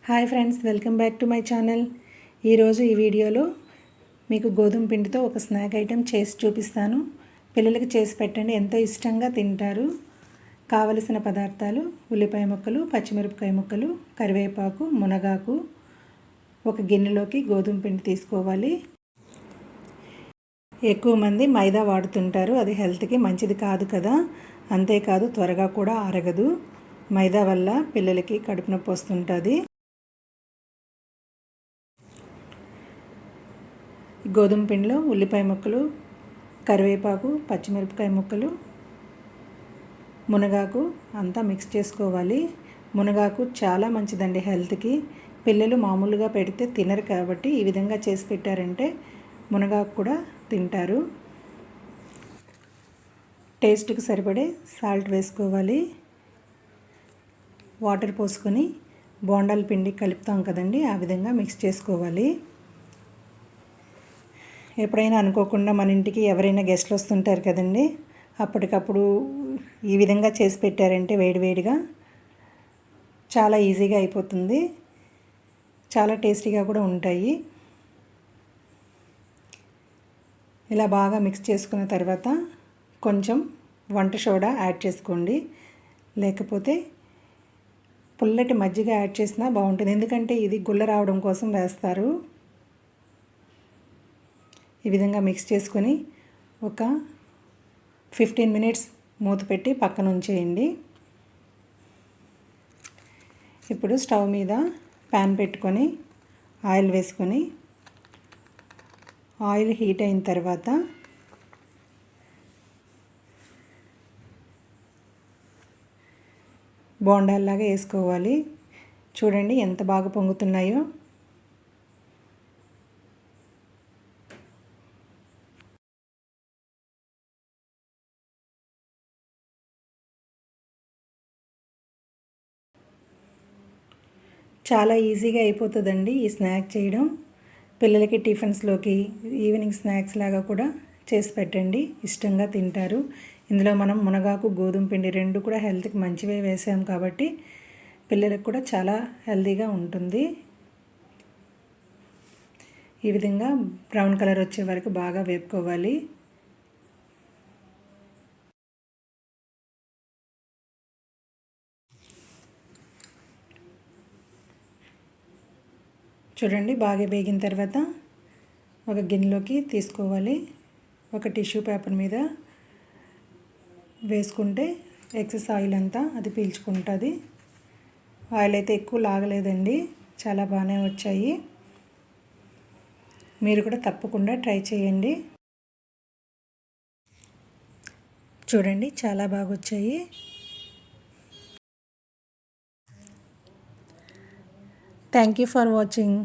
Hi friends, welcome back to my channel. ఈరోజు ఈ వీడియోలో మీకు గోధుమ పిండితో ఒక స్నాక్ ఐటెం చేసి చూపిస్తాను. పిల్లలకి చేసి పెట్టండి, ఎంతో ఇష్టంగా తింటారు. కావలసిన పదార్థాలు: ఉల్లిపాయ ముక్కలు, పచ్చిమిరపకాయ ముక్కలు, కరివేపాకు, మునగాకు. ఒక గిన్నెలోకి గోధుమ పిండి తీసుకోవాలి. ఎక్కువ మంది మైదా వాడుతుంటారు, అది హెల్త్కి మంచిది కాదు కదా. అంతేకాదు త్వరగా కూడా అరగదు. మైదా వల్ల పిల్లలకి కడుపు నొప్పి వస్తుంటుంది. గోధుమ పిండిలో ఉల్లిపాయ ముక్కలు, కరివేపాకు, పచ్చిమిరపకాయ ముక్కలు, మునగాకు అంతా మిక్స్ చేసుకోవాలి. మునగాకు చాలా మంచిదండి హెల్త్కి. పిల్లలు మామూలుగా పెడితే తినరు కాబట్టి ఈ విధంగా చేసి పెట్టారంటే మునగాకు కూడా తింటారు. టేస్ట్కి సరిపడే సాల్ట్ వేసుకోవాలి. వాటర్ పోసుకొని బోండాల పిండి కలుపుతాం కదండి, ఆ విధంగా మిక్స్ చేసుకోవాలి. ఎప్పుడైనా అనుకోకుండా మన ఇంటికి ఎవరైనా గెస్ట్లు వస్తుంటారు కదండి, అప్పటికప్పుడు ఈ విధంగా చేసి పెట్టారంటే వేడివేడిగా చాలా ఈజీగా అయిపోతుంది. చాలా టేస్టీగా కూడా ఉంటాయి. ఇలా బాగా మిక్స్ చేసుకున్న తర్వాత కొంచెం వంట సోడా యాడ్ చేసుకోండి, లేకపోతే పుల్లటి మజ్జిగ యాడ్ చేసినా బాగుంటుంది. ఎందుకంటే ఇది గుల్ల రావడం కోసం వేస్తారు. ఈ విధంగా మిక్స్ చేసుకొని ఒక 15 మినిట్స్ మూత పెట్టి పక్కన ఉంచేయండి. ఇప్పుడు స్టవ్ మీద ప్యాన్ పెట్టుకొని ఆయిల్ వేసుకొని, ఆయిల్ హీట్ అయిన తర్వాత బోండాల్లాగా వేసుకోవాలి. చూడండి ఎంత బాగా పొంగుతున్నాయో. చాలా ఈజీగా అయిపోతుందండి ఈ స్నాక్ చేయడం. పిల్లలకి టిఫిన్స్లోకి, ఈవినింగ్ స్నాక్స్ లాగా కూడా చేసి పెట్టండి, ఇష్టంగా తింటారు. ఇందులో మనం మునగాకు, గోధుమ పిండి రెండు కూడా హెల్త్కి మంచివే వేసాం కాబట్టి పిల్లలకు కూడా చాలా హెల్తీగా ఉంటుంది. ఈ విధంగా బ్రౌన్ కలర్ వచ్చే వరకు బాగా వేపుకోవాలి. చూడండి, బాగా వేగిన తర్వాత ఒక గిన్నెలోకి తీసుకోవాలి. ఒక టిష్యూ పేపర్ మీద వేసుకుంటే ఎక్సెస్ ఆయిల్ అంతా అది పీల్చుకుంటుంది. ఆయిల్ అయితే ఎక్కువ లాగలేదండి, చాలా బాగానే వచ్చాయి. మీరు కూడా తప్పకుండా ట్రై చేయండి. చూడండి, చాలా బాగా వచ్చాయి. Thank you for watching.